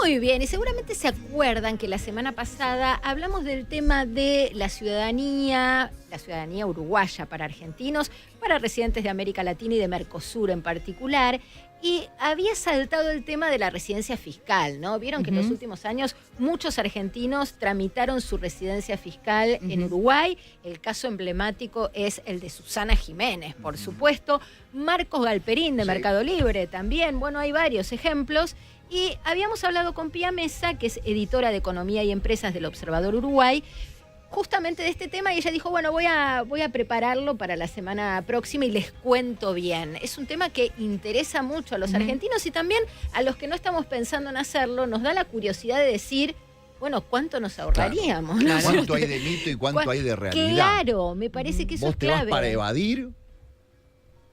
Muy bien, y seguramente se acuerdan que la semana pasada hablamos del tema de la ciudadanía uruguaya para argentinos, para residentes de América Latina y de Mercosur en particular, y había saltado el tema de la residencia fiscal, ¿no? Vieron que en los últimos años muchos argentinos tramitaron su residencia fiscal en Uruguay. El caso emblemático es el de Susana Jiménez, por supuesto. Marcos Galperín de Mercado Libre también. Bueno, hay varios ejemplos. Y habíamos hablado con Pía Mesa, que es editora de Economía y Empresas del Observador Uruguay, justamente de este tema, y ella dijo, bueno, voy a prepararlo para la semana próxima y les cuento bien. Es un tema que interesa mucho a los argentinos y también a los que no estamos pensando en hacerlo, nos da la curiosidad de decir, bueno, ¿cuánto nos ahorraríamos? Claro. ¿Cuánto hay de mito y cuánto hay de realidad? Claro, me parece que eso es clave. ¿Vos te vas para evadir?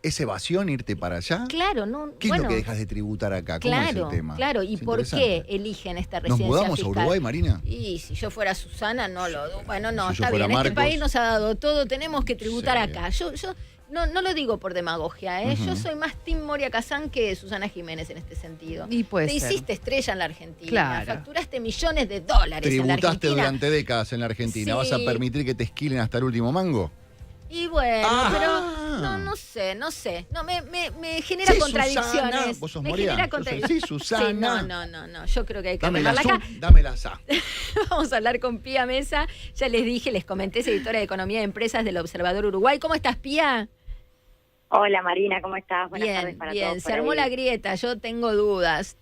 ¿Es evasión irte para allá? Claro, no. ¿Qué es lo que dejas de tributar acá? ¿Cómo es el tema? Claro, ¿y por qué eligen esta residencia fiscal? ¿Nos mudamos fiscal? a Uruguay, Marina? Y si yo fuera Susana, no lo... Bueno, no, si está bien, Marcos, este país nos ha dado todo, tenemos que tributar acá. Yo no lo digo por demagogia, ¿eh? Yo soy más Team Moria Kazán que Susana Jiménez en este sentido. Y puede ser. Hiciste estrella en la Argentina, claro. Facturaste millones de dólares en la Argentina. Tributaste durante décadas en la Argentina, Sí. ¿vas a permitir que te esquilen hasta el último mango? Y bueno, pero no sé. No, me genera contradicciones. Susana. ¿Vos sos me Moria? genera contradicciones. Sí, Susana. No. Yo creo que hay que Dame la arreglarla acá. dame la sa. Vamos a hablar con Pía Mesa. Ya les comenté, es editora de Economía de Empresas del Observador Uruguay. ¿Cómo estás, Pía? Hola Marina, ¿cómo estás? Buenas tardes para bien. todos. Se armó la grieta. Yo tengo dudas,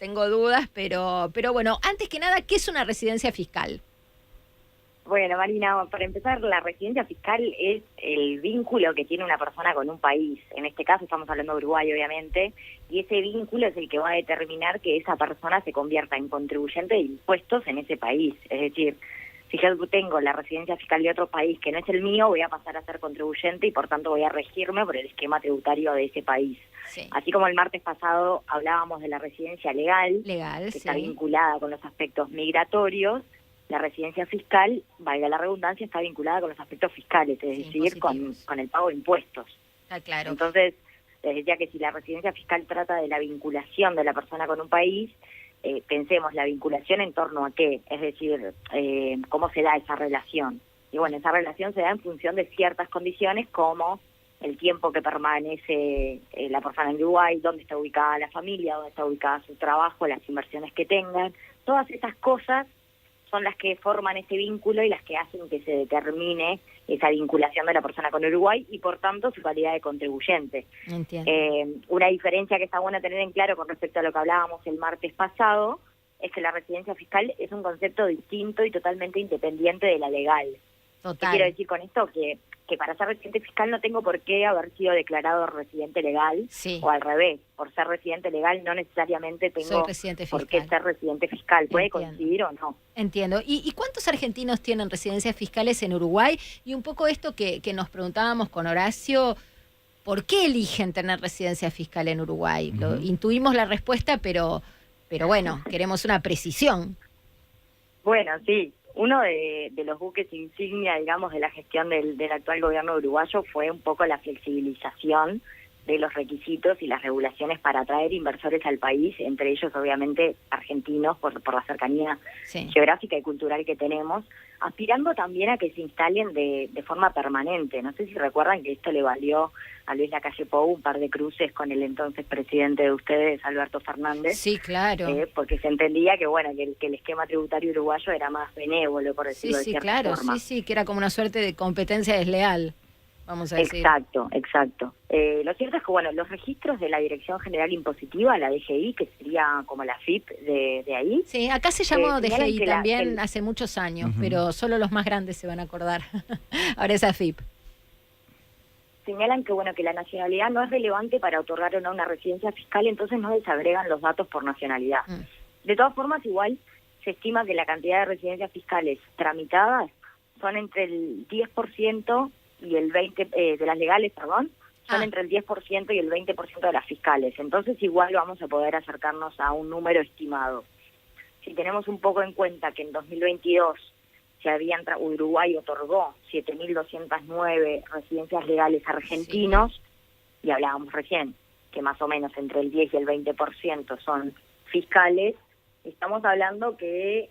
pero bueno, antes que nada, ¿qué es una residencia fiscal? Bueno, Marina, para empezar, la residencia fiscal es el vínculo que tiene una persona con un país. En este caso estamos hablando de Uruguay, obviamente, y ese vínculo es el que va a determinar que esa persona se convierta en contribuyente de impuestos en ese país. Es decir, si yo tengo la residencia fiscal de otro país que no es el mío, voy a pasar a ser contribuyente y por tanto voy a regirme por el esquema tributario de ese país. Sí. Así como el martes pasado hablábamos de la residencia legal, que está vinculada con los aspectos migratorios, la residencia fiscal, valga la redundancia, está vinculada con los aspectos fiscales, es decir, con el pago de impuestos. Está claro. Entonces, les decía que si la residencia fiscal trata de la vinculación de la persona con un país, pensemos la vinculación en torno a qué, es decir, cómo se da esa relación. Y bueno, esa relación se da en función de ciertas condiciones como el tiempo que permanece la persona en Uruguay, dónde está ubicada la familia, dónde está ubicada su trabajo, las inversiones que tengan. Todas esas cosas son las que forman ese vínculo y las que hacen que se determine esa vinculación de la persona con Uruguay y, por tanto, su calidad de contribuyente. Entiendo. Una diferencia que está buena tener en claro con respecto a lo que hablábamos el martes pasado es que la residencia fiscal es un concepto distinto y totalmente independiente de la legal. Total. ¿Qué quiero decir con esto? Que para ser residente fiscal no tengo por qué haber sido declarado residente legal, o al revés, por ser residente legal no necesariamente tengo por qué ser residente fiscal, puede coincidir o no. Entiendo. ¿Y cuántos argentinos tienen residencias fiscales en Uruguay? Y un poco esto que nos preguntábamos con Horacio, ¿por qué eligen tener residencia fiscal en Uruguay? Intuimos la respuesta, pero bueno, queremos una precisión. Bueno, sí. Uno de los buques insignia, digamos, de la gestión del actual gobierno uruguayo fue un poco la flexibilización de los requisitos y las regulaciones para atraer inversores al país, entre ellos, obviamente, argentinos, por la cercanía geográfica y cultural que tenemos, aspirando también a que se instalen de forma permanente. No sé si recuerdan que esto le valió a Luis Lacalle Pou un par de cruces con el entonces presidente de ustedes, Alberto Fernández. Sí, claro. Porque se entendía que, bueno, que el esquema tributario uruguayo era más benévolo, por decirlo de cierta forma. Sí, que era como una suerte de competencia desleal, vamos a decir. Exacto. Lo cierto es que, bueno, los registros de la Dirección General Impositiva, la DGI, que sería como la FIP de ahí. Sí, acá se llamó DGI también hace muchos años, pero solo los más grandes se van a acordar. Ahora es AFIP. Señalan que, bueno, que la nacionalidad no es relevante para otorgar o no una residencia fiscal, entonces no desagregan los datos por nacionalidad. De todas formas, igual se estima que la cantidad de residencias fiscales tramitadas son entre el 10% y el 20% de las legales, son entre el 10% y el 20% de las fiscales. Entonces igual vamos a poder acercarnos a un número estimado. Si tenemos un poco en cuenta que en 2022 Uruguay otorgó 7.209 residencias legales argentinos, y hablábamos recién que más o menos entre el 10 y el 20% son fiscales, estamos hablando que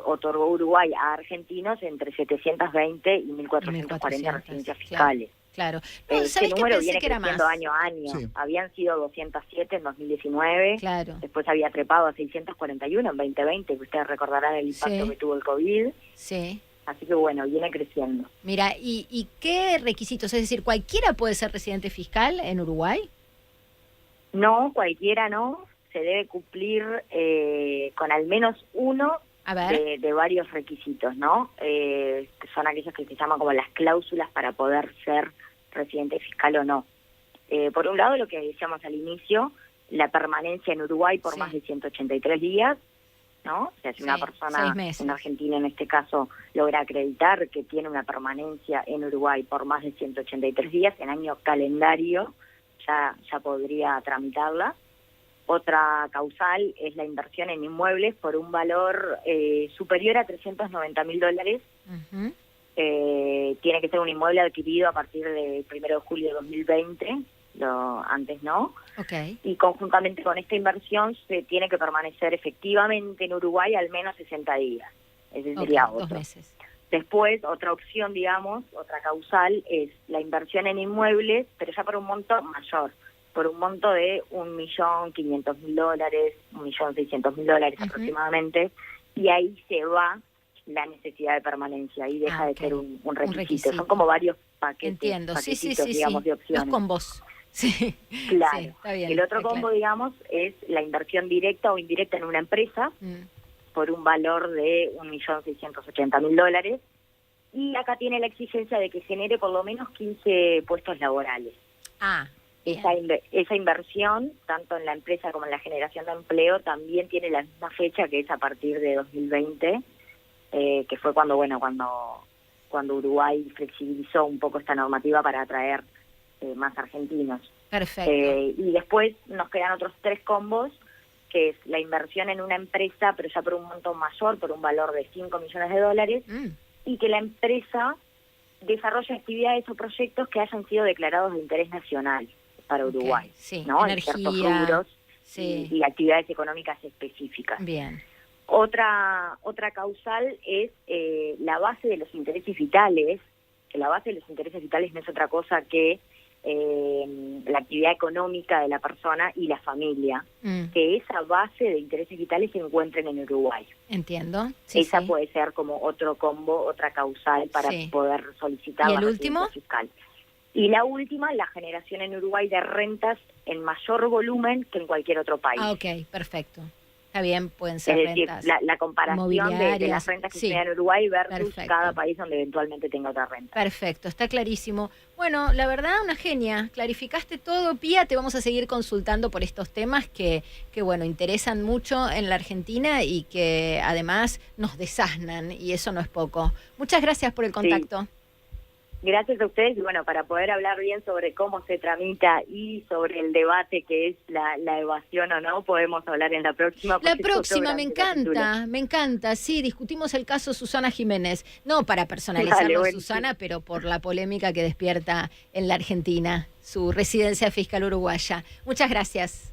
otorgó Uruguay a argentinos entre 720 y 1440 residencias fiscales. Claro. No, Este número viene que era creciendo más año a año. Sí. Habían sido 207 en 2019, Claro. después había trepado a 641 en 2020, que ustedes recordarán el impacto Sí. que tuvo el COVID. Sí. Así que bueno, viene creciendo. Mira, ¿y qué requisitos? Es decir, ¿cualquiera puede ser residente fiscal en Uruguay? No, cualquiera no. Se debe cumplir con al menos uno A ver. de varios requisitos, ¿no? Que son aquellos que se llaman como las cláusulas para poder ser residente fiscal o no. Por un lado, lo que decíamos al inicio, la permanencia en Uruguay por Sí. más de 183 días, ¿no? O sea, si una Sí, persona, 6 meses. un argentino en este caso, logra acreditar que tiene una permanencia en Uruguay por más de 183 días, en año calendario, ya podría tramitarla. Otra causal es la inversión en inmuebles por un valor superior a $390.000. Ujú. Tiene que ser un inmueble adquirido a partir del 1 de julio de 2020, antes no. Ok. Y conjuntamente con esta inversión se tiene que permanecer efectivamente en Uruguay al menos 60 días. Ese Ok, sería 2 otro. meses. Después, otra opción, digamos, otra causal es la inversión en inmuebles, pero ya por un monto mayor, por un monto de $1.500.000, $1.600.000 Ujú. aproximadamente, y ahí se va la necesidad de permanencia, ahí deja Ah, de ok. ser un Un requisito. requisito. Son como varios paquetes, Entiendo. Sí, paquetitos, digamos, de Los opciones. combos. Sí. Claro. Sí, está bien. El otro está combo, claro. digamos, es la inversión directa o indirecta en una empresa Mm. por un valor de $1.680.000. Y acá tiene la exigencia de que genere por lo menos 15 puestos laborales. Ah, bien. Esa inversión, tanto en la empresa como en la generación de empleo, también tiene la misma fecha, que es a partir de 2020, que fue cuando Uruguay flexibilizó un poco esta normativa para atraer más argentinos. Perfecto. Y después nos quedan otros 3 combos, que es la inversión en una empresa, pero ya por un monto mayor, por un valor de $5 millones, Mm. y que la empresa desarrolle actividades o proyectos que hayan sido declarados de interés nacional para Ok, Uruguay, sí, ¿no? En energía, ciertos rubros sí. y actividades económicas específicas. Bien. Otra causal es la base de los intereses vitales, que la base de los intereses vitales no es otra cosa que la actividad económica de la persona y la familia, Mm. que esa base de intereses vitales se encuentren en Uruguay. Entiendo. Sí, Esa sí. puede ser como otro combo, otra causal para Sí. poder solicitar ¿Y la el residencia último? fiscal. Y la última, la generación en Uruguay de rentas en mayor volumen que en cualquier otro país. Ah, ok, perfecto. Está bien, pueden ser Es decir, rentas la comparación de las inmobiliarias, rentas que sí. se dan en Uruguay versus Perfecto. cada país donde eventualmente tenga otra renta. Perfecto, está clarísimo. Bueno, la verdad, una genia. Clarificaste todo, Pía. Te vamos a seguir consultando por estos temas que bueno, interesan mucho en la Argentina y que además nos desasnan, y eso no es poco. Muchas gracias por el contacto. Gracias a ustedes, y bueno, para poder hablar bien sobre cómo se tramita y sobre el debate que es la evasión o no, podemos hablar en la próxima. La porque es otro próxima, gran capítulo. me encanta. Sí, discutimos el caso Susana Jiménez. No para personalizarlo Dale, a buenísimo. Susana, pero por la polémica que despierta en la Argentina, su residencia fiscal uruguaya. Muchas gracias.